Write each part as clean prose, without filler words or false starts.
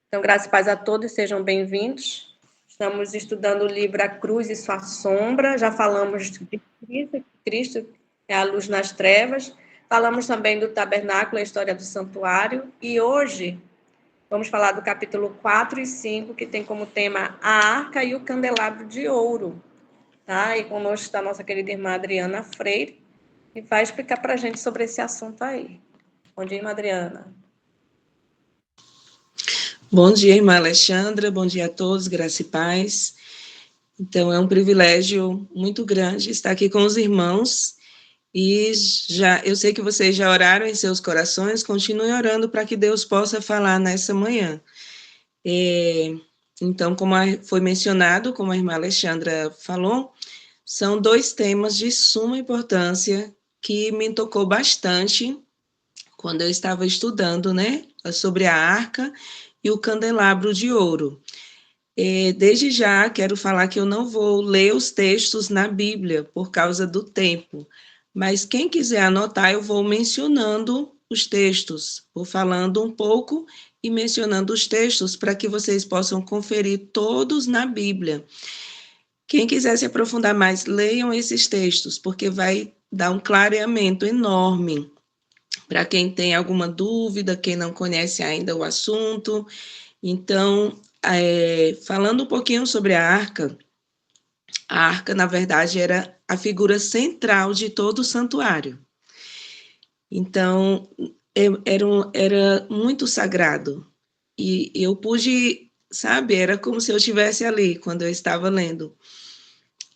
Então, graças e paz a todos, sejam bem-vindos. Estamos estudando o livro A Cruz e Sua Sombra, já falamos de Cristo, que Cristo é a luz nas trevas, falamos também do tabernáculo, a história do santuário, e hoje vamos falar do capítulo 4 e 5, que tem como tema a arca e o candelabro de ouro. Tá? E conosco está a nossa querida irmã Adriana Freire, que vai explicar para a gente sobre esse assunto aí. Bom dia, irmã Adriana. Bom dia, irmã Alexandra, bom dia a todos, graça e paz. Então, é um privilégio muito grande estar aqui com os irmãos, e eu sei que vocês já oraram em seus corações, continuem orando para que Deus possa falar nessa manhã. Então, como foi mencionado, como a irmã Alexandra falou, são dois temas de suma importância que me tocou bastante quando eu estava estudando, né, sobre a arca e o candelabro de ouro. Desde já, quero falar que eu não vou ler os textos na Bíblia por causa do tempo, mas quem quiser anotar, eu vou mencionando os textos, vou falando um pouco e mencionando os textos para que vocês possam conferir todos na Bíblia. Quem quiser se aprofundar mais, leiam esses textos, porque vai dar um clareamento enorme para quem tem alguma dúvida, quem não conhece ainda o assunto. Então, falando um pouquinho sobre a arca, na verdade, era a figura central de todo o santuário. Então, era muito sagrado. E eu pude, sabe, era como se eu estivesse ali, quando eu estava lendo.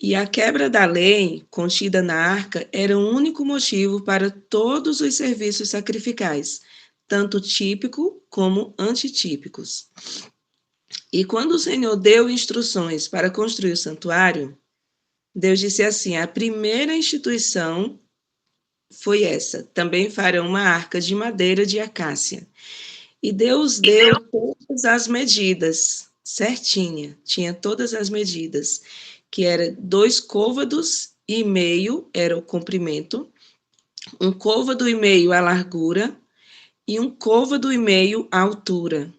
E a quebra da lei contida na arca era o único motivo para todos os serviços sacrificais, tanto típico como antitípicos. E quando o Senhor deu instruções para construir o santuário, Deus disse assim: a primeira instituição foi essa: também farão uma arca de madeira de acácia. E Deus deu todas as medidas, certinha, tinha todas as medidas, que era 2 côvados e meio era o comprimento, 1 côvado e meio a largura e 1 côvado e meio a altura.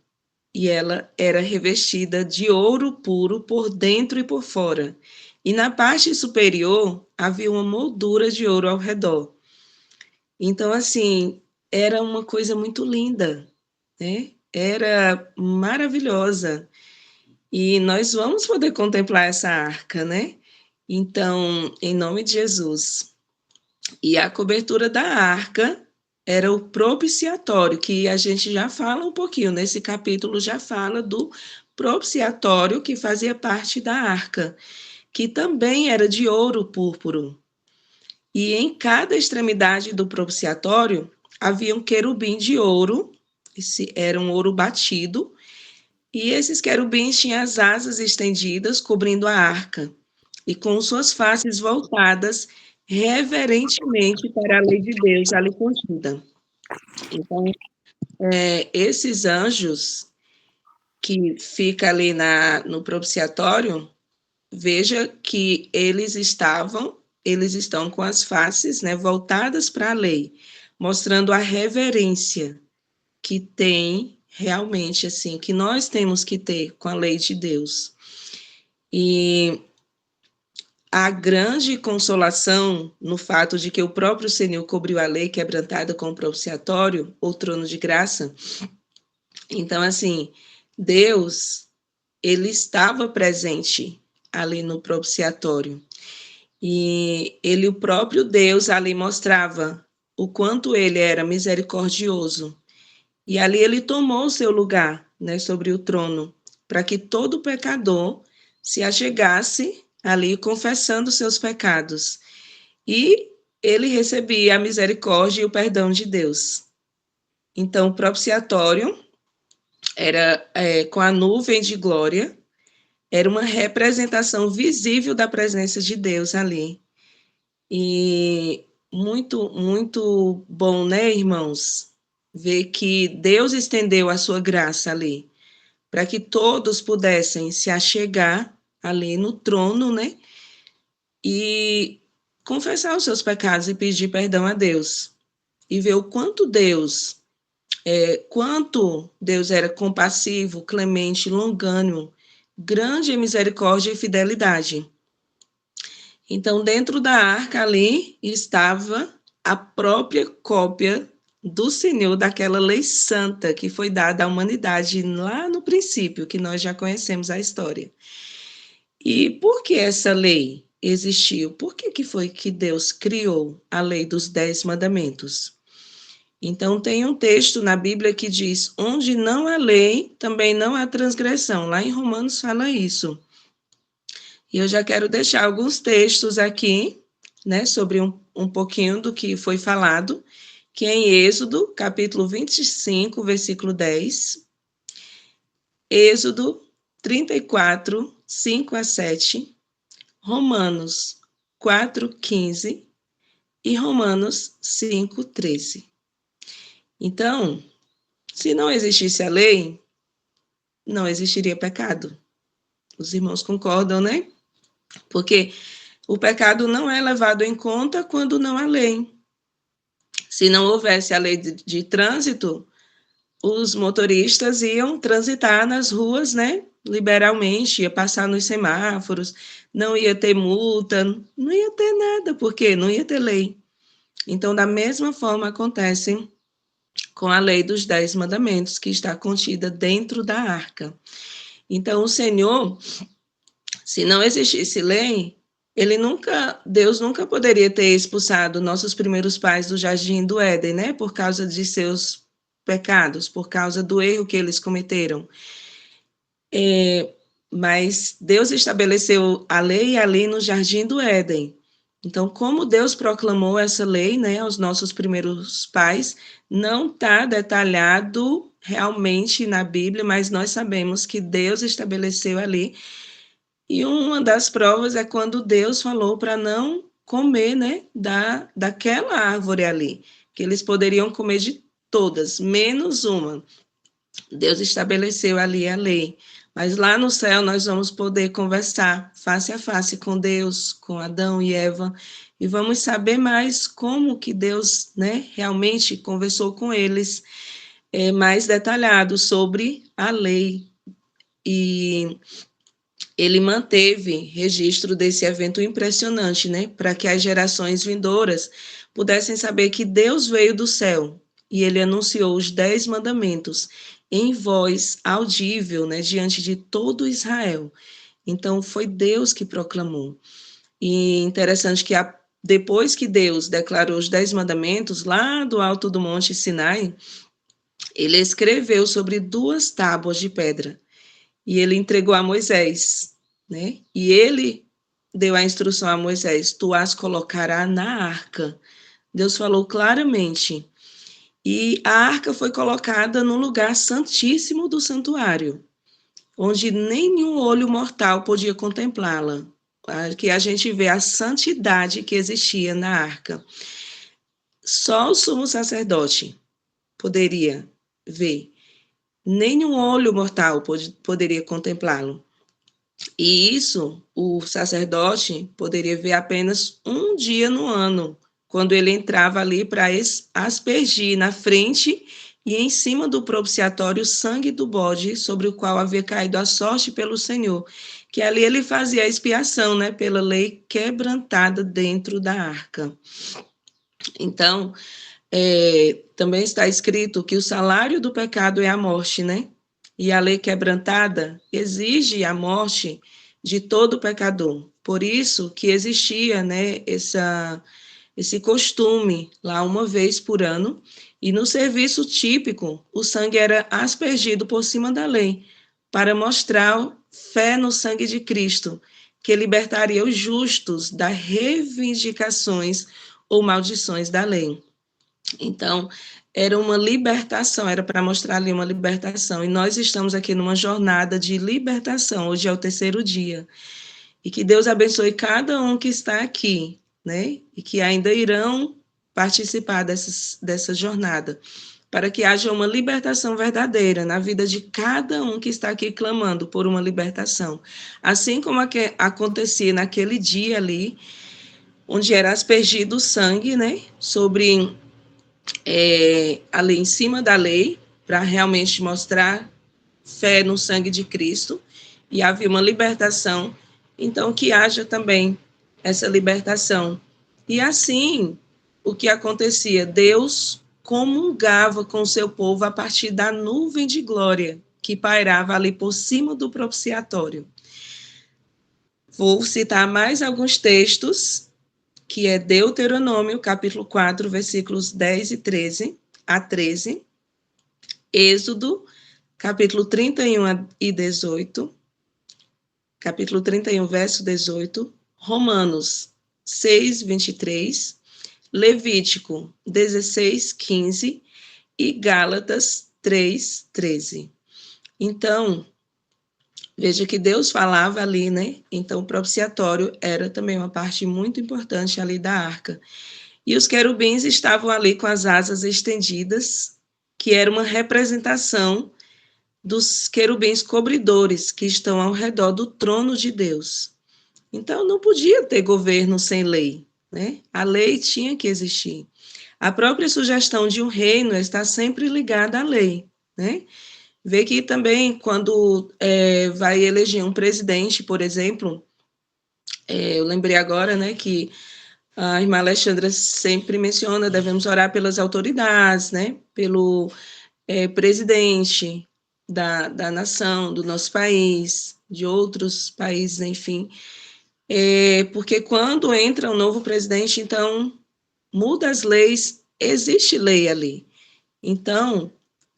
E ela era revestida de ouro puro por dentro e por fora. E na parte superior havia uma moldura de ouro ao redor. Então, assim, era uma coisa muito linda, né? Era maravilhosa. E nós vamos poder contemplar essa arca, né? Então, em nome de Jesus. E a cobertura da arca era o propiciatório, que a gente já fala um pouquinho, nesse capítulo já fala do propiciatório que fazia parte da arca, que também era de ouro púrpuro. E em cada extremidade do propiciatório havia um querubim de ouro, esse era um ouro batido, e esses querubins tinham as asas estendidas, cobrindo a arca, e com suas faces voltadas reverentemente para a lei de Deus ali contida. Então, esses anjos que ficam ali no propiciatório, veja que eles estão com as faces, né, voltadas para a lei, mostrando a reverência que tem realmente, assim, que nós temos que ter com a lei de Deus. E a grande consolação no fato de que o próprio Senhor cobriu a lei quebrantada com o propiciatório, ou trono de graça. Então, assim, Deus, ele estava presente ali no propiciatório. E ele, o próprio Deus, ali mostrava o quanto ele era misericordioso. E ali ele tomou o seu lugar, né, sobre o trono, para que todo pecador se achegasse ali confessando seus pecados. E ele recebia a misericórdia e o perdão de Deus. Então, o propiciatório era com a nuvem de glória, era uma representação visível da presença de Deus ali. E muito, muito bom, né, irmãos? Ver que Deus estendeu a sua graça ali, para que todos pudessem se achegar ali no trono, né? E confessar os seus pecados e pedir perdão a Deus. E ver o quanto Deus quanto Deus era compassivo, clemente, longânimo, grande em misericórdia e fidelidade. Então, dentro da arca ali estava a própria cópia do Senhor, daquela lei santa que foi dada à humanidade lá no princípio, que nós já conhecemos a história. E por que essa lei existiu? Por que foi que Deus criou a lei dos 10 mandamentos? Então, tem um texto na Bíblia que diz: onde não há lei, também não há transgressão. Lá em Romanos fala isso. E eu já quero deixar alguns textos aqui, né, sobre um pouquinho do que foi falado, que é em Êxodo, capítulo 25, versículo 10, Êxodo 34, 5 a 7, Romanos 4, 15 e Romanos 5, 13. Então, se não existisse a lei, não existiria pecado. Os irmãos concordam, né? Porque o pecado não é levado em conta quando não há lei. Se não houvesse a lei de trânsito, os motoristas iam transitar nas ruas, né? Liberalmente, ia passar nos semáforos, não ia ter multa, não ia ter nada, porque não ia ter lei. Então, da mesma forma acontece com a lei dos 10 mandamentos, que está contida dentro da arca. Então, o Senhor, se não existisse lei, Deus nunca poderia ter expulsado nossos primeiros pais do jardim do Éden, né? Por causa de seus pecados, por causa do erro que eles cometeram. Mas Deus estabeleceu a lei ali no jardim do Éden. Então, como Deus proclamou essa lei, né, aos nossos primeiros pais, não está detalhado realmente na Bíblia, mas nós sabemos que Deus estabeleceu ali. E uma das provas é quando Deus falou para não comer, né, daquela árvore ali, que eles poderiam comer de todas, menos uma. Deus estabeleceu ali a lei. Mas lá no céu nós vamos poder conversar face a face com Deus, com Adão e Eva, e vamos saber mais como que Deus, né, realmente conversou com eles, mais detalhado sobre a lei. E ele manteve registro desse evento impressionante, né, para que as gerações vindouras pudessem saber que Deus veio do céu e ele anunciou os 10 mandamentos em voz audível, né, diante de todo Israel. Então, foi Deus que proclamou. E interessante que depois que Deus declarou os 10 mandamentos, lá do alto do Monte Sinai, ele escreveu sobre 2 tábuas de pedra. E ele entregou a Moisés, né? E ele deu a instrução a Moisés: tu as colocarás na arca. Deus falou claramente. E a arca foi colocada no lugar santíssimo do santuário, onde nenhum olho mortal podia contemplá-la. Que a gente vê a santidade que existia na arca. Só o sumo sacerdote poderia ver. Nenhum olho mortal poderia contemplá-lo. E isso o sacerdote poderia ver apenas um dia no ano, quando ele entrava ali para aspergir na frente e em cima do propiciatório o sangue do bode sobre o qual havia caído a sorte pelo Senhor, que ali ele fazia a expiação, né, pela lei quebrantada dentro da arca. Então, também está escrito que o salário do pecado é a morte, né? E a lei quebrantada exige a morte de todo pecador. Por isso que existia, né, esse costume lá uma vez por ano, e no serviço típico, o sangue era aspergido por cima da lei, para mostrar fé no sangue de Cristo, que libertaria os justos das reivindicações ou maldições da lei. Então, era uma libertação, era para mostrar ali uma libertação. E nós estamos aqui numa jornada de libertação. Hoje é o 3º dia. E que Deus abençoe cada um que está aqui, né? E que ainda irão participar dessa jornada, para que haja uma libertação verdadeira na vida de cada um que está aqui clamando por uma libertação. Assim como acontecia naquele dia ali, onde era aspergido o sangue, né? Sobre ali em cima da lei, para realmente mostrar fé no sangue de Cristo e havia uma libertação, então que haja também essa libertação. E assim, o que acontecia? Deus comungava com o seu povo a partir da nuvem de glória que pairava ali por cima do propiciatório. Vou citar mais alguns textos, que é Deuteronômio, capítulo 4, versículos 10 e 13 a 13, Êxodo, capítulo 31 e 18, capítulo 31, verso 18, Romanos 6, 23, Levítico 16, 15 e Gálatas 3, 13. Então, veja que Deus falava ali, né? Então, o propiciatório era também uma parte muito importante ali da arca. E os querubins estavam ali com as asas estendidas, que era uma representação dos querubins cobridores que estão ao redor do trono de Deus. Então, não podia ter governo sem lei, né? A lei tinha que existir. A própria sugestão de um reino está sempre ligada à lei, né? Vê que também, quando vai eleger um presidente, por exemplo, eu lembrei agora, né, que a irmã Alexandra sempre menciona, devemos orar pelas autoridades, né, pelo presidente da nação, do nosso país, de outros países, enfim, porque quando entra um novo presidente, então, muda as leis, existe lei ali. Então,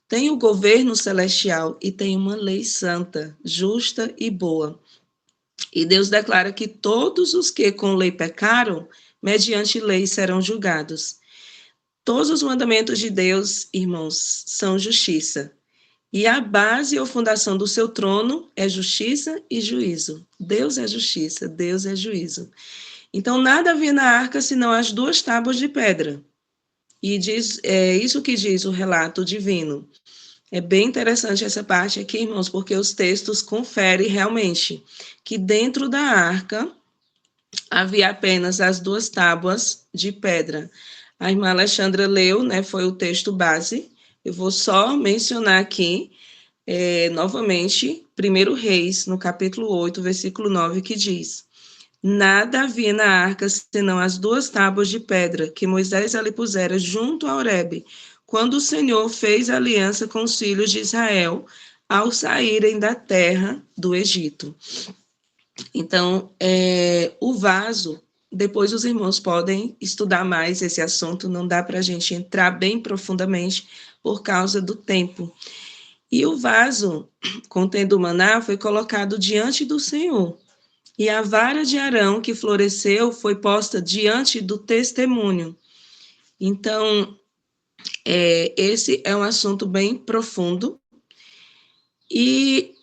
tem o governo celestial e tem uma lei santa, justa e boa. E Deus declara que todos os que com lei pecaram, mediante lei serão julgados. Todos os mandamentos de Deus, irmãos, são justiça. E a base ou fundação do seu trono é justiça e juízo. Deus é justiça, Deus é juízo. Então, nada havia na arca senão as duas tábuas de pedra. E diz, isso que diz o relato divino. É bem interessante essa parte aqui, irmãos, porque os textos conferem realmente que dentro da arca havia apenas as duas tábuas de pedra. A irmã Alexandra leu, né, foi o texto base. Eu vou só mencionar aqui, novamente, 1 Reis, no capítulo 8, versículo 9, que diz: Nada havia na arca senão as duas tábuas de pedra que Moisés ali pusera junto a Horebe, quando o Senhor fez aliança com os filhos de Israel ao saírem da terra do Egito. Então, o vaso, depois os irmãos podem estudar mais esse assunto, não dá para a gente entrar bem profundamente por causa do tempo. E o vaso contendo o maná foi colocado diante do Senhor. E a vara de Arão que floresceu foi posta diante do testemunho. Então, esse é um assunto bem profundo. E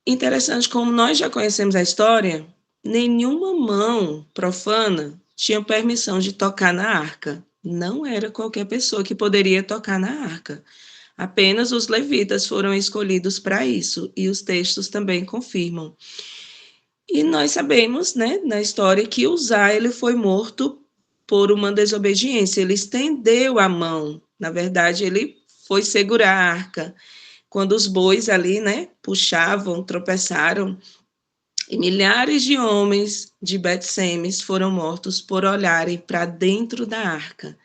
interessante, como nós já conhecemos a história, nenhuma mão profana tinha permissão de tocar na arca. Não era qualquer pessoa que poderia tocar na arca. Apenas os levitas foram escolhidos para isso, e os textos também confirmam. E nós sabemos, né, na história, que Uzá, ele foi morto por uma desobediência. Ele estendeu a mão. Na verdade, ele foi segurar a arca. Quando os bois ali, né, puxavam, tropeçaram, e milhares de homens de Bet-Semes foram mortos por olharem para dentro da arca.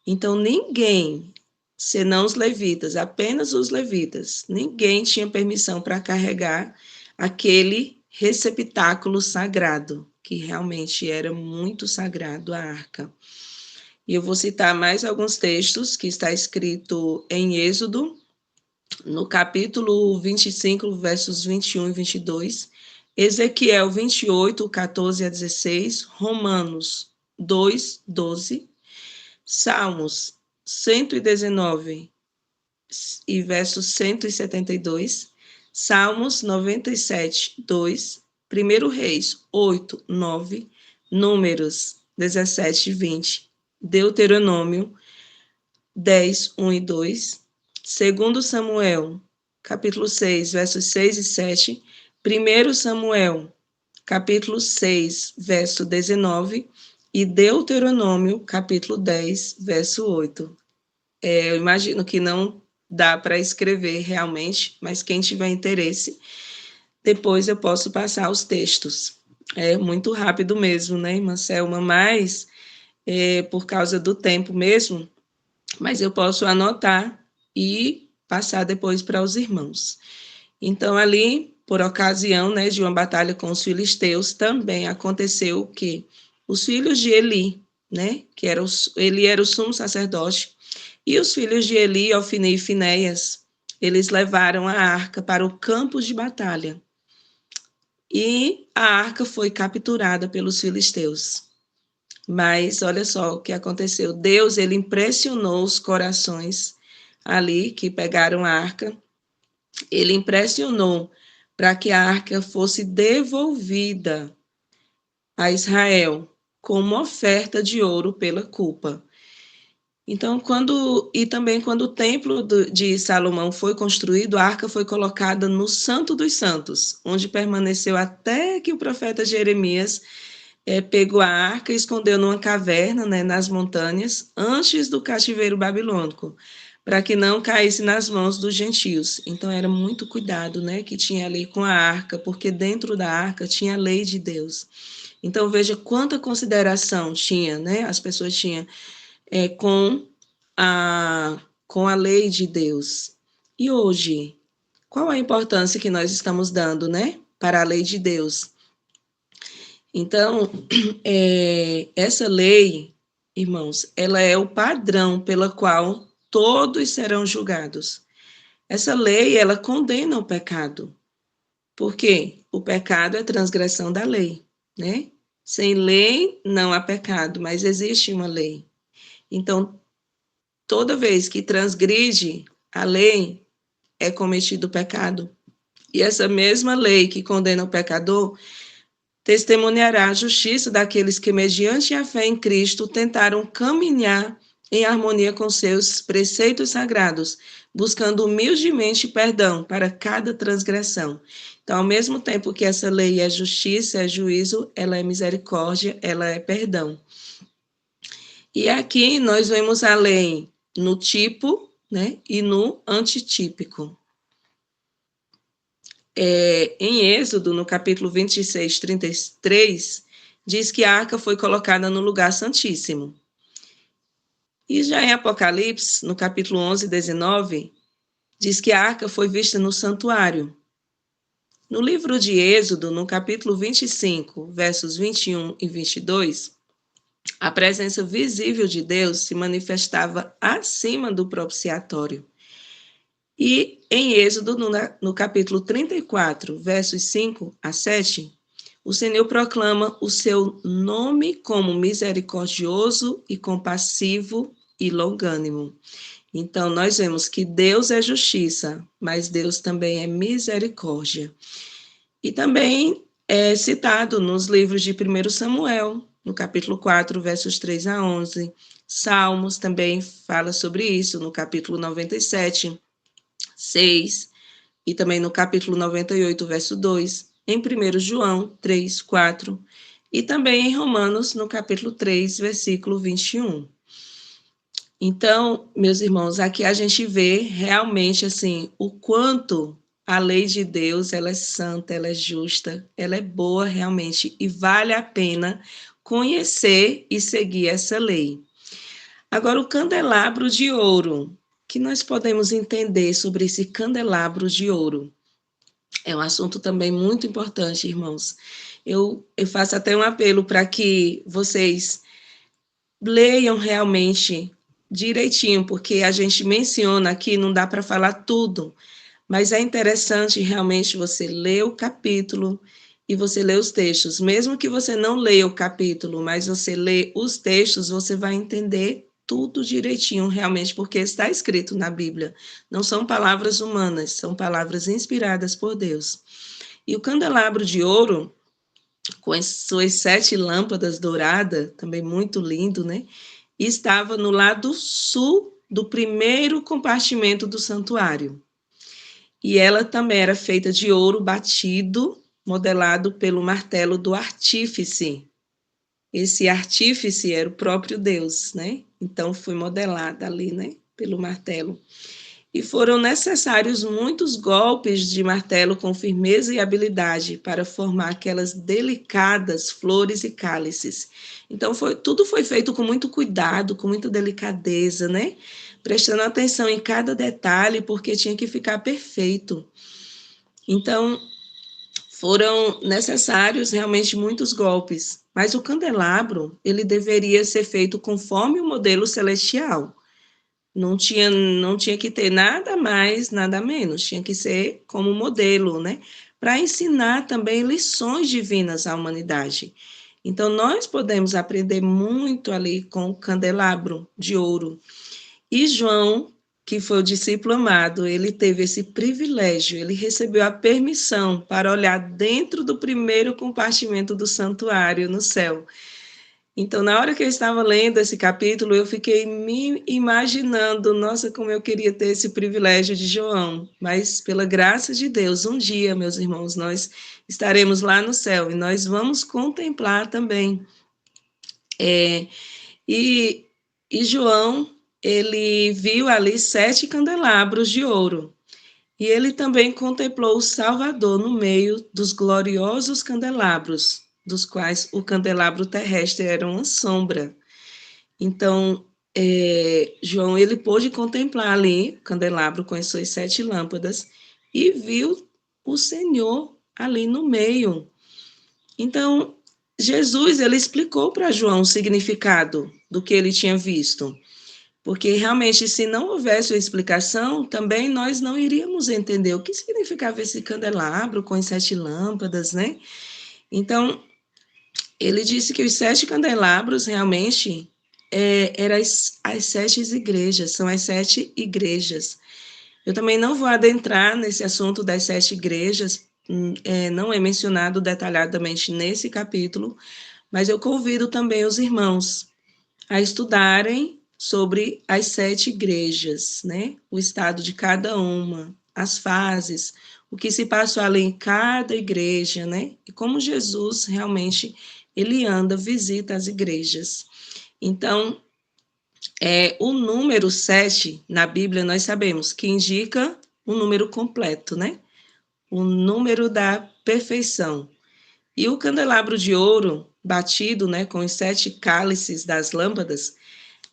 Então, ninguém, senão os levitas, apenas os levitas, ninguém tinha permissão para carregar aquele receptáculo sagrado, que realmente era muito sagrado, a arca. E eu vou citar mais alguns textos que está escrito em Êxodo, no capítulo 25, versos 21 e 22, Ezequiel 28, 14 a 16, Romanos 2, 12, Salmos 119 e versos 172, Salmos 97, 2, 1 Reis 8, 9, Números 17, 20, Deuteronômio 10, 1 e 2, 2 Samuel, capítulo 6, versos 6 e 7, 1 Samuel, capítulo 6, verso 19, e Deuteronômio, capítulo 10, verso 8. Eu imagino que não dá para escrever realmente, mas quem tiver interesse, depois eu posso passar os textos. É muito rápido mesmo, né, irmã Selma? Mas, por causa do tempo mesmo, mas eu posso anotar e passar depois para os irmãos. Então, ali, por ocasião, né, de uma batalha com os filisteus, também aconteceu o quê? Os filhos de Eli, né, ele era o sumo sacerdote, e os filhos de Eli, Ofni e Finéias, eles levaram a arca para o campo de batalha. E a arca foi capturada pelos filisteus. Mas olha só o que aconteceu. Deus, ele impressionou os corações ali que pegaram a arca. Ele impressionou para que a arca fosse devolvida a Israel como oferta de ouro pela culpa. Então, também quando o templo de Salomão foi construído, a arca foi colocada no Santo dos Santos, onde permaneceu até que o profeta Jeremias pegou a arca e escondeu numa caverna, né, nas montanhas, antes do cativeiro babilônico, para que não caísse nas mãos dos gentios. Então, era muito cuidado, né, que tinha ali com a arca, porque dentro da arca tinha a lei de Deus. Então, veja quanta consideração tinha, né, as pessoas tinham com a lei de Deus. E hoje, qual a importância que nós estamos dando, né, para a lei de Deus? Então, essa lei, irmãos, ela é o padrão pela qual todos serão julgados. Essa lei, ela condena o pecado. Por quê? O pecado é transgressão da lei, né? Sem lei não há pecado, mas existe uma lei. Então, toda vez que transgride a lei, é cometido o pecado. E essa mesma lei que condena o pecador testemunhará a justiça daqueles que, mediante a fé em Cristo, tentaram caminhar em harmonia com seus preceitos sagrados, buscando humildemente perdão para cada transgressão. Então, ao mesmo tempo que essa lei é justiça, é juízo, ela é misericórdia, ela é perdão. E aqui nós vemos a lei no tipo, né, e no antitípico. Em Êxodo, no capítulo 26, 33, diz que a arca foi colocada no lugar santíssimo. E já em Apocalipse, no capítulo 11, 19, diz que a arca foi vista no santuário. No livro de Êxodo, no capítulo 25, versos 21 e 22, a presença visível de Deus se manifestava acima do propiciatório. E em Êxodo, no capítulo 34, versos 5 a 7, o Senhor proclama o seu nome como misericordioso e compassivo e longânimo. Então, nós vemos que Deus é justiça, mas Deus também é misericórdia. E também é citado nos livros de 1 Samuel, no capítulo 4, versos 3 a 11. Salmos também fala sobre isso, no capítulo 97, 6, e também no capítulo 98, verso 2, em 1 João 3, 4, e também em Romanos, no capítulo 3, versículo 21. Então, meus irmãos, aqui a gente vê realmente, assim, o quanto a lei de Deus, ela é santa, ela é justa, ela é boa realmente, e vale a pena conhecer e seguir essa lei. Agora, o candelabro de ouro, que nós podemos entender sobre esse candelabro de ouro? É um assunto também muito importante, irmãos. Eu faço até um apelo para que vocês leiam realmente direitinho, porque a gente menciona aqui, não dá para falar tudo, mas é interessante realmente você ler o capítulo e você ler os textos. Mesmo que você não leia o capítulo, mas você lê os textos, você vai entender tudo direitinho, realmente, porque está escrito na Bíblia. Não são palavras humanas, são palavras inspiradas por Deus. E o candelabro de ouro, com as suas 7 lâmpadas douradas, também muito lindo, né? Estava no lado sul do primeiro compartimento do santuário. E ela também era feita de ouro batido, modelado pelo martelo do artífice. Esse artífice era o próprio Deus, né? Então foi modelada ali, né, pelo martelo. E foram necessários muitos golpes de martelo com firmeza e habilidade para formar aquelas delicadas flores e cálices. Então, tudo foi feito com muito cuidado, com muita delicadeza, né? Prestando atenção em cada detalhe, porque tinha que ficar perfeito. Então, foram necessários realmente muitos golpes, mas o candelabro, ele deveria ser feito conforme o modelo celestial. Não tinha que ter nada mais, nada menos, tinha que ser como modelo, né? Para ensinar também lições divinas à humanidade. Então, nós podemos aprender muito ali com o candelabro de ouro. E João, que foi o discípulo amado, ele teve esse privilégio, ele recebeu a permissão para olhar dentro do primeiro compartimento do santuário no céu. Então, na hora que eu estava lendo esse capítulo, eu fiquei me imaginando, nossa, como eu queria ter esse privilégio de João. Mas, pela graça de Deus, um dia, meus irmãos, nós estaremos lá no céu e nós vamos contemplar também. E João, ele viu ali 7 candelabros de ouro. E ele também contemplou o Salvador no meio dos gloriosos candelabros, dos quais o candelabro terrestre era uma sombra. Então, João, ele pôde contemplar ali o candelabro com as suas 7 lâmpadas e viu o Senhor ali no meio. Então, Jesus, ele explicou para João o significado do que ele tinha visto. Porque realmente, se não houvesse uma explicação, também nós não iríamos entender o que significava esse candelabro com as 7 lâmpadas, né? Então, ele disse que os 7 candelabros realmente eram as 7 igrejas, são as 7 igrejas. Eu também não vou adentrar nesse assunto das 7 igrejas, não é mencionado detalhadamente nesse capítulo, mas eu convido também os irmãos a estudarem sobre as 7 igrejas, né? O estado de cada uma, as fases, o que se passou ali em cada igreja, né? E como Jesus realmente ele anda, visita as igrejas. Então, o número 7 na Bíblia nós sabemos que indica um número completo, né? O número da perfeição. E o candelabro de ouro batido, né, com os 7 cálices das lâmpadas,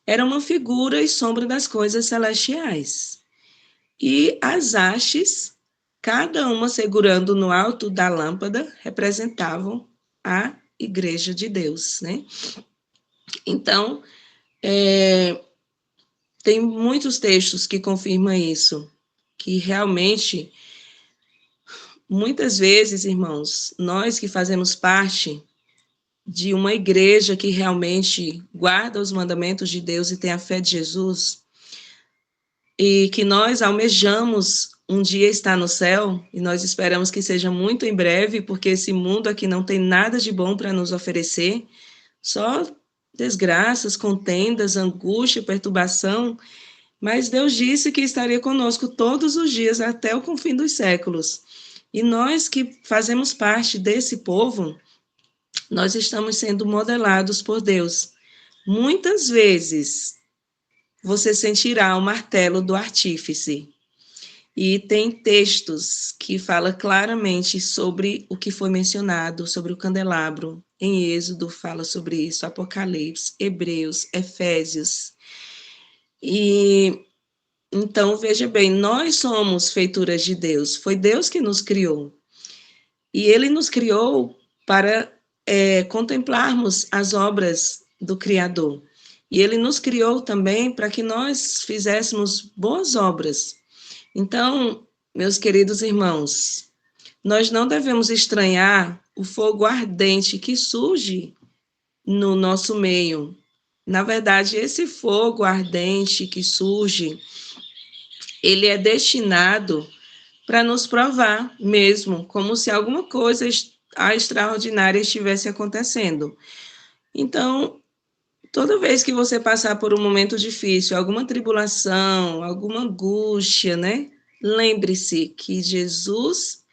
era uma figura e sombra das coisas celestiais. E as hastes, cada uma segurando no alto da lâmpada, representavam a igreja de Deus, né? Então, tem muitos textos que confirmam isso, que realmente, muitas vezes, irmãos, nós que fazemos parte de uma igreja que realmente guarda os mandamentos de Deus e tem a fé de Jesus, e que nós almejamos um dia estar no céu, e nós esperamos que seja muito em breve, porque esse mundo aqui não tem nada de bom para nos oferecer, só desgraças, contendas, angústia, perturbação, mas Deus disse que estaria conosco todos os dias até o confim dos séculos. E nós que fazemos parte desse povo, nós estamos sendo modelados por Deus. Muitas vezes você sentirá o martelo do artífice. E tem textos que falam claramente sobre o que foi mencionado, sobre o candelabro. Em Êxodo fala sobre isso, Apocalipse, Hebreus, Efésios. E então, veja bem, nós somos feituras de Deus, foi Deus que nos criou. E Ele nos criou para contemplarmos as obras do Criador. E Ele nos criou também para que nós fizéssemos boas obras. Então, meus queridos irmãos, nós não devemos estranhar o fogo ardente que surge no nosso meio. Na verdade, esse fogo ardente que surge, ele é destinado para nos provar mesmo, como se alguma coisa extraordinária estivesse acontecendo. Então, toda vez que você passar por um momento difícil, alguma tribulação, alguma angústia, né? Lembre-se que Jesus,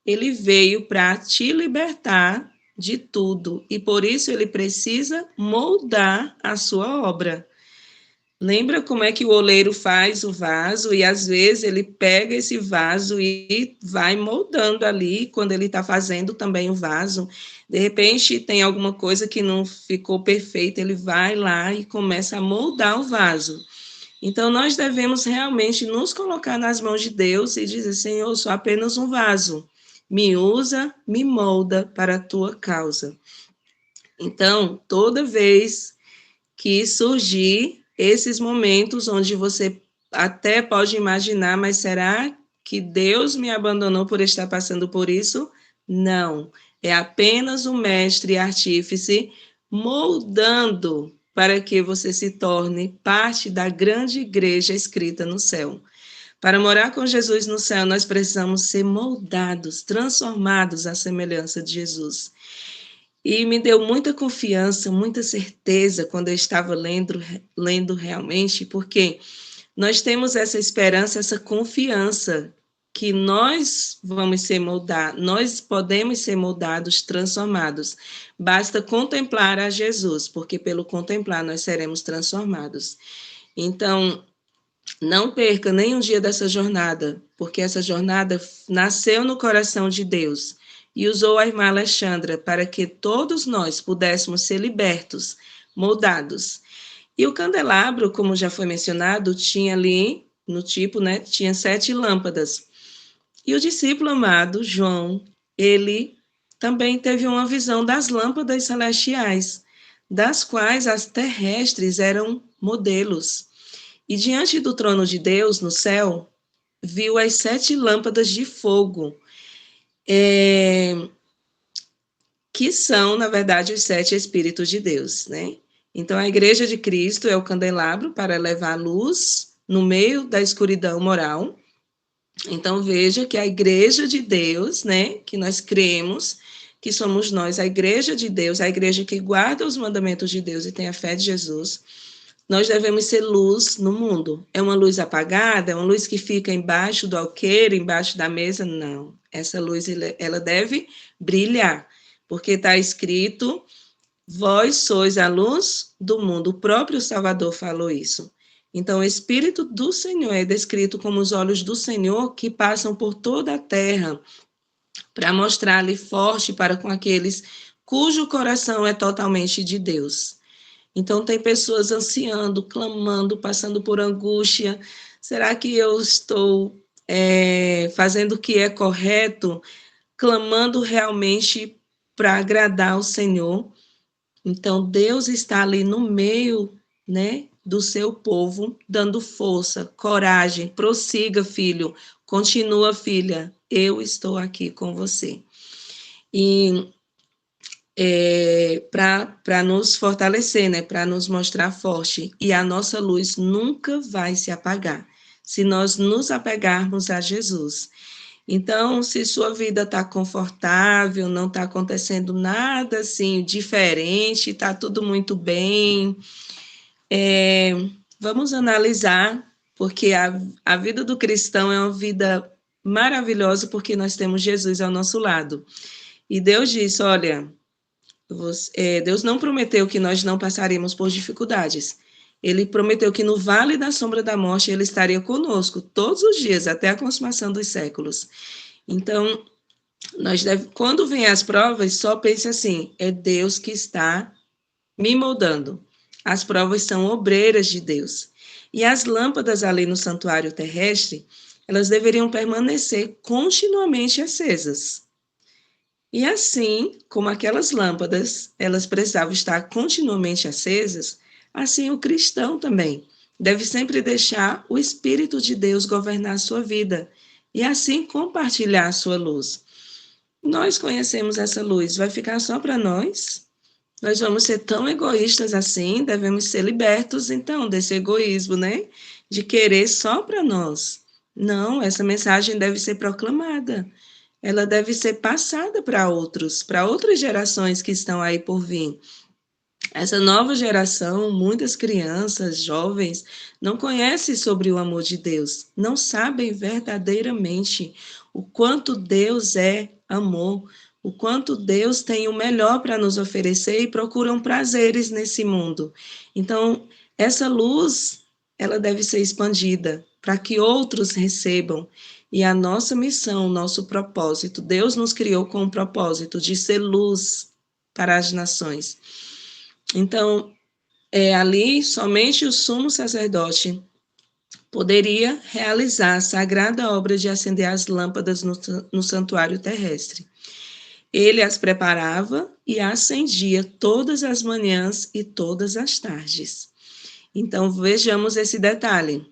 ele veio para te libertar de tudo e por isso ele precisa moldar a sua obra. Lembra como é que o oleiro faz o vaso e às vezes ele pega esse vaso e vai moldando ali quando ele está fazendo também o vaso. De repente tem alguma coisa que não ficou perfeita, ele vai lá e começa a moldar o vaso. Então nós devemos realmente nos colocar nas mãos de Deus e dizer: Senhor, eu sou apenas um vaso. Me usa, me molda para a tua causa. Então, toda vez que surgir esses momentos onde você até pode imaginar, mas será que Deus me abandonou por estar passando por isso? Não, é apenas o mestre artífice moldando para que você se torne parte da grande igreja escrita no céu. Para morar com Jesus no céu, nós precisamos ser moldados, transformados à semelhança de Jesus. E me deu muita confiança, muita certeza quando eu estava lendo realmente, porque nós temos essa esperança, essa confiança que nós vamos ser moldados, nós podemos ser moldados, transformados. Basta contemplar a Jesus, porque pelo contemplar nós seremos transformados. Então, não perca nenhum dia dessa jornada, porque essa jornada nasceu no coração de Deus e usou a irmã Alexandra para que todos nós pudéssemos ser libertos, moldados. E o candelabro, como já foi mencionado, tinha ali, no tipo, né, tinha 7 lâmpadas. E o discípulo amado, João, ele também teve uma visão das lâmpadas celestiais, das quais as terrestres eram modelos. E diante do trono de Deus, no céu, viu as 7 lâmpadas de fogo, que são, na verdade, os 7 Espíritos de Deus, né? Então, a Igreja de Cristo é o candelabro para levar luz no meio da escuridão moral. Então, veja que a Igreja de Deus, né, que nós cremos, que somos nós, a Igreja de Deus, a Igreja que guarda os mandamentos de Deus e tem a fé de Jesus, nós devemos ser luz no mundo. É uma luz apagada? É uma luz que fica embaixo do alqueire, embaixo da mesa? Não. Essa luz, ela deve brilhar, porque está escrito: vós sois a luz do mundo. O próprio Salvador falou isso. Então, o Espírito do Senhor é descrito como os olhos do Senhor que passam por toda a terra para mostrar-lhe forte para com aqueles cujo coração é totalmente de Deus. Então, tem pessoas ansiando, clamando, passando por angústia. Será que eu estou fazendo o que é correto? Clamando realmente para agradar o Senhor? Então, Deus está ali no meio, né, do seu povo, dando força, coragem. Prossiga, filho. Continua, filha. Eu estou aqui com você. E para nos fortalecer, né, para nos mostrar forte. E a nossa luz nunca vai se apagar se nós nos apegarmos a Jesus. Então, se sua vida está confortável, não está acontecendo nada assim diferente, está tudo muito bem, vamos analisar, porque a vida do cristão é uma vida maravilhosa, porque nós temos Jesus ao nosso lado. E Deus disse: olha, Deus não prometeu que nós não passaríamos por dificuldades. Ele prometeu que no vale da sombra da morte ele estaria conosco todos os dias, até a consumação dos séculos. Então, quando vem as provas, só pense assim: é Deus que está me moldando. As provas são obreiras de Deus. E as lâmpadas ali no santuário terrestre, elas deveriam permanecer continuamente acesas. E assim como aquelas lâmpadas, elas precisavam estar continuamente acesas, assim o cristão também deve sempre deixar o Espírito de Deus governar a sua vida e assim compartilhar a sua luz. Nós conhecemos essa luz, vai ficar só para nós? Nós vamos ser tão egoístas assim? Devemos ser libertos, então, desse egoísmo, né? De querer só para nós. Não, essa mensagem deve ser proclamada. Ela deve ser passada para outras gerações que estão aí por vir. Essa nova geração, muitas crianças, jovens, não conhecem sobre o amor de Deus, não sabem verdadeiramente o quanto Deus é amor, o quanto Deus tem o melhor para nos oferecer e procuram prazeres nesse mundo. Então, essa luz ela deve ser expandida para que outros recebam. E a nossa missão, nosso propósito, Deus nos criou com o propósito de ser luz para as nações. Então, ali somente o sumo sacerdote poderia realizar a sagrada obra de acender as lâmpadas no santuário terrestre. Ele as preparava e acendia todas as manhãs e todas as tardes. Então, vejamos esse detalhe.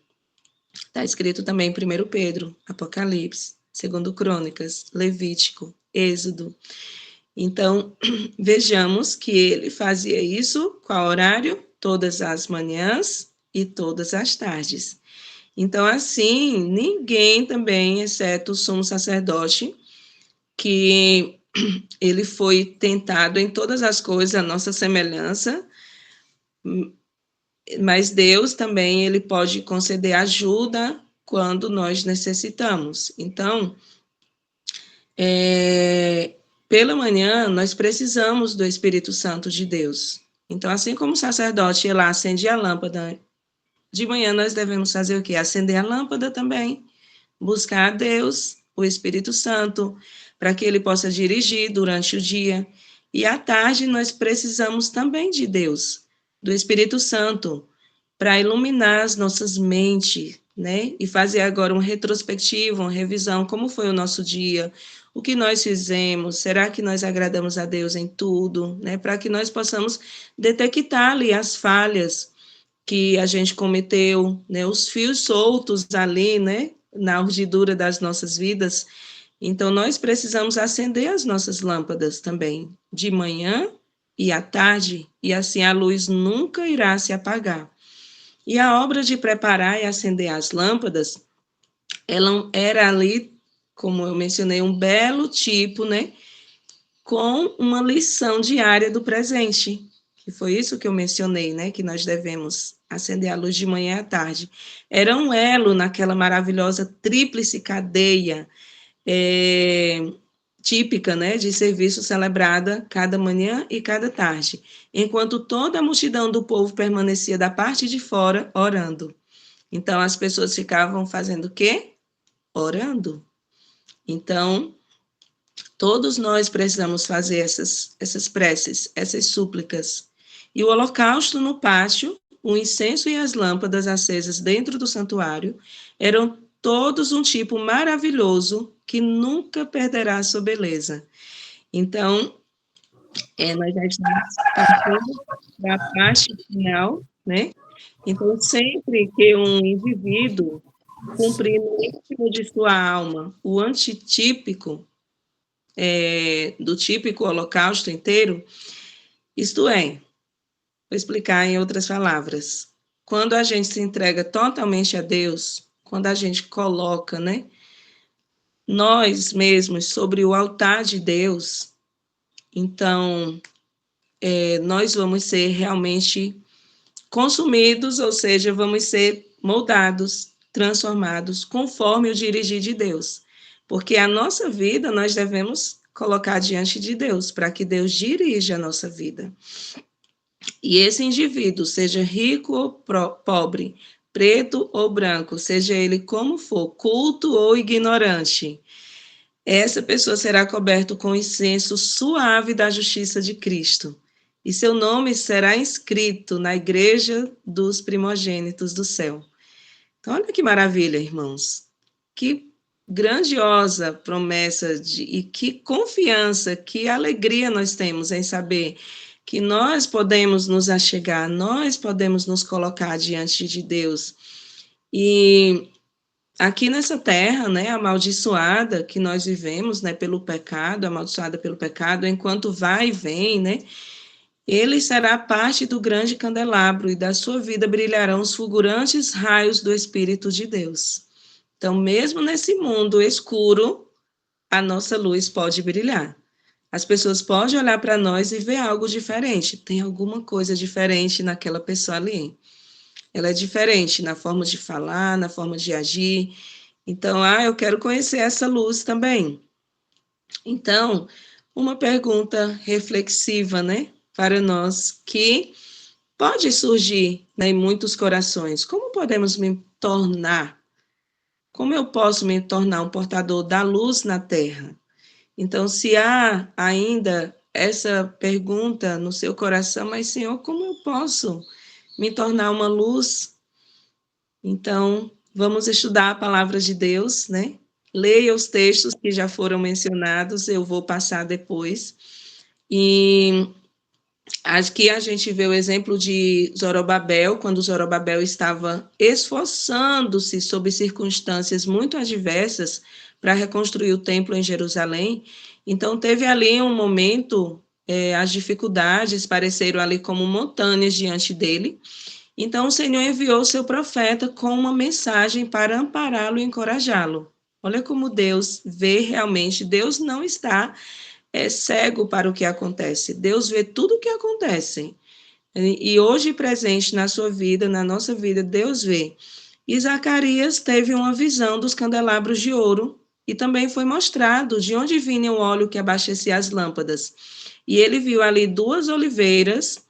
Está escrito também em 1 Pedro, Apocalipse, 2 Crônicas, Levítico, Êxodo. Então, vejamos que ele fazia isso, qual horário? Todas as manhãs e todas as tardes. Então, assim, ninguém também, exceto o sumo sacerdote, que ele foi tentado em todas as coisas, a nossa semelhança, mas Deus também, ele pode conceder ajuda quando nós necessitamos. Então, pela manhã, nós precisamos do Espírito Santo de Deus. Então, assim como o sacerdote ia lá, acendia a lâmpada, de manhã nós devemos fazer o quê? Acender a lâmpada também, buscar a Deus, o Espírito Santo, para que ele possa dirigir durante o dia. E à tarde nós precisamos também de Deus, do Espírito Santo, para iluminar as nossas mentes, né? E fazer agora uma retrospectiva, uma revisão, como foi o nosso dia, o que nós fizemos, será que nós agradamos a Deus em tudo, né? Para que nós possamos detectar ali as falhas que a gente cometeu, né? Os fios soltos ali, né? Na urdidura das nossas vidas. Então, nós precisamos acender as nossas lâmpadas também, de manhã e à tarde, e assim a luz nunca irá se apagar. E a obra de preparar e acender as lâmpadas, ela era ali, como eu mencionei, um belo tipo, né? Com uma lição diária do presente, que foi isso que eu mencionei, né? Que nós devemos acender a luz de manhã e à tarde. Era um elo naquela maravilhosa tríplice cadeia típica, né, de serviço celebrada cada manhã e cada tarde, enquanto toda a multidão do povo permanecia da parte de fora orando. Então, as pessoas ficavam fazendo o quê? Orando. Então, todos nós precisamos fazer essas preces, essas súplicas. E o holocausto no pátio, o incenso e as lâmpadas acesas dentro do santuário eram todos um tipo maravilhoso que nunca perderá sua beleza. Então, nós já estamos partindo da parte final, né? Então, sempre que um indivíduo cumprir no íntimo de sua alma o antitípico do típico holocausto inteiro, isto é, vou explicar em outras palavras, quando a gente se entrega totalmente a Deus, quando a gente coloca, né, nós mesmos sobre o altar de Deus, então, nós vamos ser realmente consumidos, ou seja, vamos ser moldados, transformados, conforme o dirigir de Deus. Porque a nossa vida nós devemos colocar diante de Deus, para que Deus dirija a nossa vida. E esse indivíduo, seja rico ou pobre, preto ou branco, seja ele como for, culto ou ignorante, essa pessoa será coberta com o incenso suave da justiça de Cristo, e seu nome será inscrito na igreja dos primogênitos do céu. Então, olha que maravilha, irmãos. Que grandiosa promessa e que confiança, que alegria nós temos em saber que nós podemos nos achegar, nós podemos nos colocar diante de Deus. E aqui nessa terra, né, amaldiçoada que nós vivemos, né, pelo pecado, amaldiçoada pelo pecado, enquanto vai e vem, né, ele será parte do grande candelabro e da sua vida brilharão os fulgurantes raios do Espírito de Deus. Então, mesmo nesse mundo escuro, a nossa luz pode brilhar. As pessoas podem olhar para nós e ver algo diferente. Tem alguma coisa diferente naquela pessoa ali. Ela é diferente na forma de falar, na forma de agir. Então, eu quero conhecer essa luz também. Então, uma pergunta reflexiva, né, para nós, que pode surgir, né, em muitos corações. Como podemos me tornar? Como eu posso me tornar um portador da luz na terra? Então, se há ainda essa pergunta no seu coração, mas Senhor, como eu posso me tornar uma luz? Então, vamos estudar a palavra de Deus, né? Leia os textos que já foram mencionados, eu vou passar depois. E aqui a gente vê o exemplo de Zorobabel, quando Zorobabel estava esforçando-se sob circunstâncias muito adversas para reconstruir o templo em Jerusalém. Então, teve ali um momento, as dificuldades pareceram ali como montanhas diante dele. Então, o Senhor enviou seu profeta com uma mensagem para ampará-lo e encorajá-lo. Olha como Deus vê realmente, Deus não está cego para o que acontece. Deus vê tudo o que acontece. E hoje presente na sua vida, na nossa vida, Deus vê. E Zacarias teve uma visão dos candelabros de ouro e também foi mostrado de onde vinha o óleo que abastecia as lâmpadas. E ele viu ali duas oliveiras,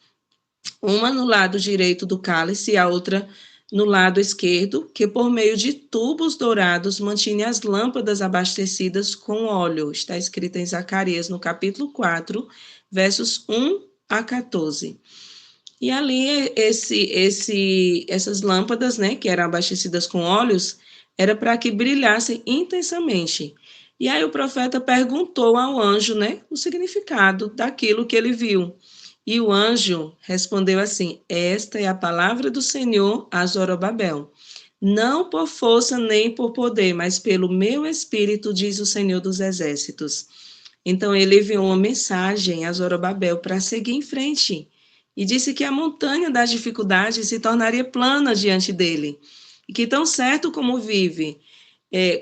uma no lado direito do cálice e a outra no lado esquerdo, que por meio de tubos dourados mantinha as lâmpadas abastecidas com óleo. Está escrito em Zacarias, no capítulo 4, versos 1 a 14. E ali essas lâmpadas, né, que eram abastecidas com óleos, era para que brilhassem intensamente. E aí o profeta perguntou ao anjo, né, o significado daquilo que ele viu. E o anjo respondeu assim: esta é a palavra do Senhor a Zorobabel. Não por força nem por poder, mas pelo meu espírito, diz o Senhor dos Exércitos. Então ele enviou uma mensagem a Zorobabel para seguir em frente e disse que a montanha das dificuldades se tornaria plana diante dele e que tão certo como vive,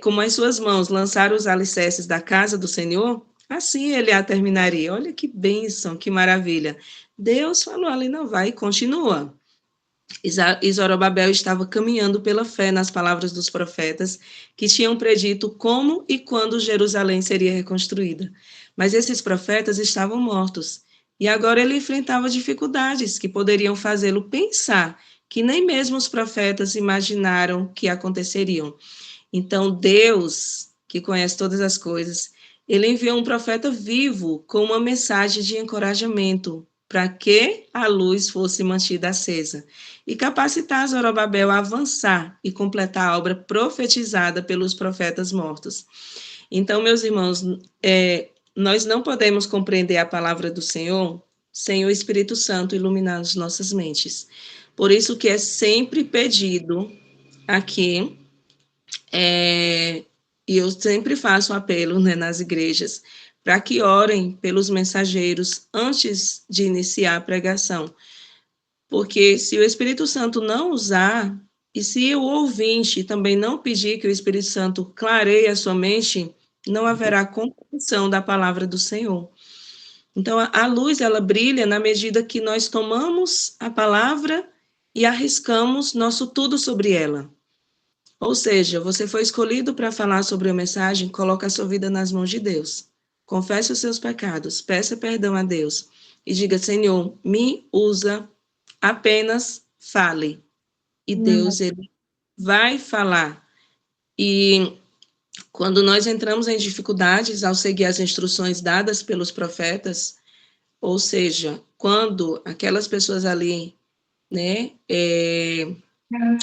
como as suas mãos lançaram os alicerces da casa do Senhor, assim ele a terminaria. Olha que bênção, que maravilha. Deus falou ali, não vai, e continua. E Zorobabel estava caminhando pela fé nas palavras dos profetas que tinham predito como e quando Jerusalém seria reconstruída. Mas esses profetas estavam mortos. E agora ele enfrentava dificuldades que poderiam fazê-lo pensar que nem mesmo os profetas imaginaram que aconteceriam. Então, Deus, que conhece todas as coisas, ele enviou um profeta vivo com uma mensagem de encorajamento para que a luz fosse mantida acesa e capacitar Zorobabel a avançar e completar a obra profetizada pelos profetas mortos. Então, meus irmãos, nós não podemos compreender a palavra do Senhor sem o Espírito Santo iluminar as nossas mentes. Por isso que é sempre pedido aqui, e eu sempre faço um apelo, né, nas igrejas, para que orem pelos mensageiros antes de iniciar a pregação. Porque se o Espírito Santo não usar, e se o ouvinte também não pedir que o Espírito Santo clareie a sua mente, não haverá compreensão da palavra do Senhor. Então, a luz, ela brilha na medida que nós tomamos a palavra e arriscamos nosso tudo sobre ela. Ou seja, você foi escolhido para falar sobre a mensagem, coloque a sua vida nas mãos de Deus. Confesse os seus pecados, peça perdão a Deus e diga, Senhor, me usa, apenas fale. E Deus, ele vai falar. E quando nós entramos em dificuldades ao seguir as instruções dadas pelos profetas, ou seja, quando aquelas pessoas ali, né,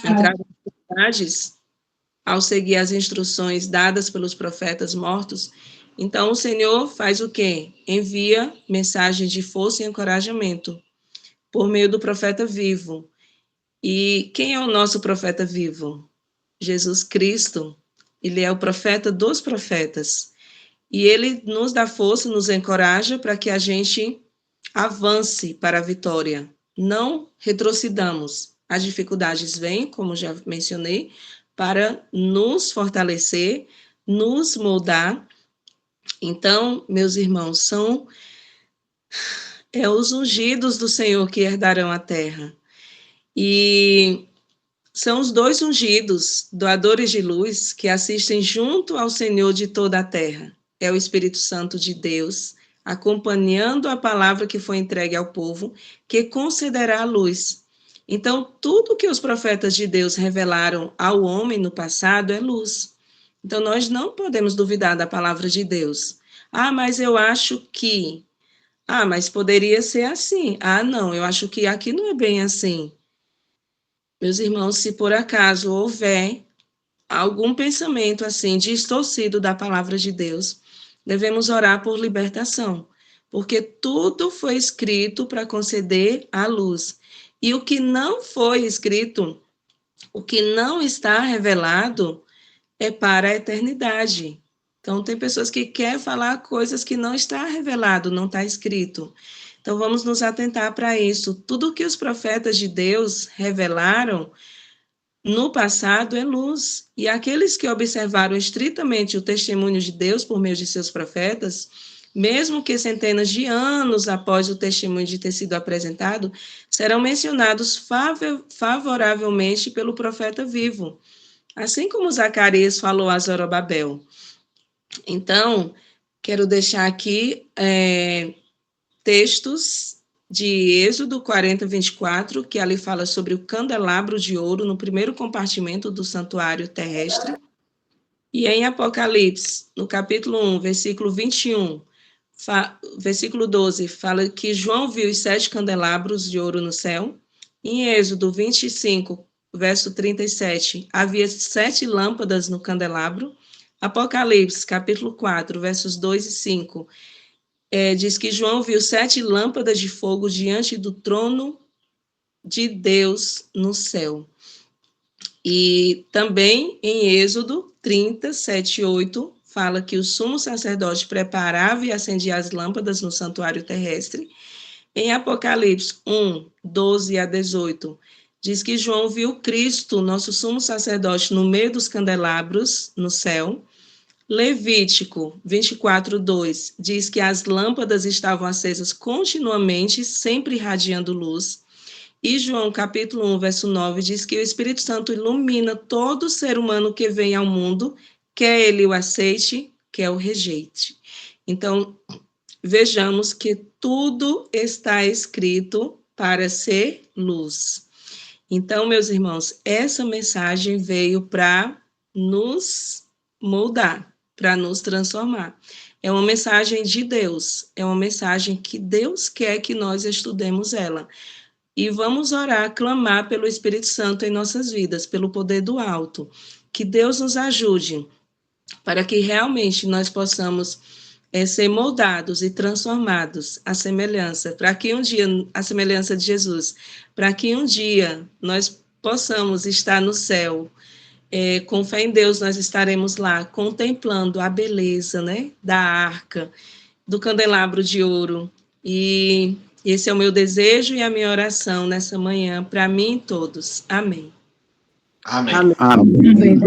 entraram em dificuldades, ao seguir as instruções dadas pelos profetas mortos, então o Senhor faz o quê? Envia mensagens de força e encorajamento por meio do profeta vivo. E quem é o nosso profeta vivo? Jesus Cristo. Ele é o profeta dos profetas. E ele nos dá força, nos encoraja para que a gente avance para a vitória. Não retrocedamos. As dificuldades vêm, como já mencionei, para nos fortalecer, nos moldar. Então, meus irmãos, são os ungidos do Senhor que herdarão a terra. E são os dois ungidos, doadores de luz, que assistem junto ao Senhor de toda a terra. É o Espírito Santo de Deus, acompanhando a palavra que foi entregue ao povo, que concederá a luz. Então, tudo que os profetas de Deus revelaram ao homem no passado é luz. Então, nós não podemos duvidar da palavra de Deus. Ah, mas eu acho que... Ah, mas poderia ser assim. Ah, não, eu acho que aqui não é bem assim. Meus irmãos, se por acaso houver algum pensamento assim distorcido da palavra de Deus, devemos orar por libertação, porque tudo foi escrito para conceder a luz. E o que não foi escrito, o que não está revelado, é para a eternidade. Então, tem pessoas que querem falar coisas que não está revelado, não está escrito. Então, vamos nos atentar para isso. Tudo que os profetas de Deus revelaram no passado é luz. E aqueles que observaram estritamente o testemunho de Deus por meio de seus profetas, mesmo que centenas de anos após o testemunho de ter sido apresentado, serão mencionados favoravelmente pelo profeta vivo. Assim como Zacarias falou a Zorobabel. Então, quero deixar aqui textos de Êxodo 40, 24, que ali fala sobre o candelabro de ouro no primeiro compartimento do santuário terrestre. E em Apocalipse, no capítulo 1, versículo 21, versículo 12, fala que João viu os 7 candelabros de ouro no céu. Em Êxodo 25, verso 37, havia 7 lâmpadas no candelabro. Apocalipse, capítulo 4, versos 2 e 5, diz que João viu 7 lâmpadas de fogo diante do trono de Deus no céu. E também em Êxodo 30, 7 e 8, fala que o sumo sacerdote preparava e acendia as lâmpadas no santuário terrestre. Em Apocalipse 1, 12 a 18, diz que João viu Cristo, nosso sumo sacerdote, no meio dos candelabros no céu. Levítico 24, 2, diz que as lâmpadas estavam acesas continuamente, sempre irradiando luz. E João, capítulo 1, verso 9, diz que o Espírito Santo ilumina todo ser humano que vem ao mundo, quer ele o aceite, quer o rejeite. Então, vejamos que tudo está escrito para ser luz. Então, meus irmãos, essa mensagem veio para nos moldar, para nos transformar. É uma mensagem de Deus, é uma mensagem que Deus quer que nós estudemos ela. E vamos orar, clamar pelo Espírito Santo em nossas vidas, pelo poder do alto. Que Deus nos ajude para que realmente nós possamos ser moldados e transformados à semelhança, para que um dia, a semelhança de Jesus, para que um dia nós possamos estar no céu. Com fé em Deus, nós estaremos lá contemplando a beleza, né, da arca, do candelabro de ouro. E esse é o meu desejo e a minha oração nessa manhã, para mim e todos. Amém. Amém. Amém.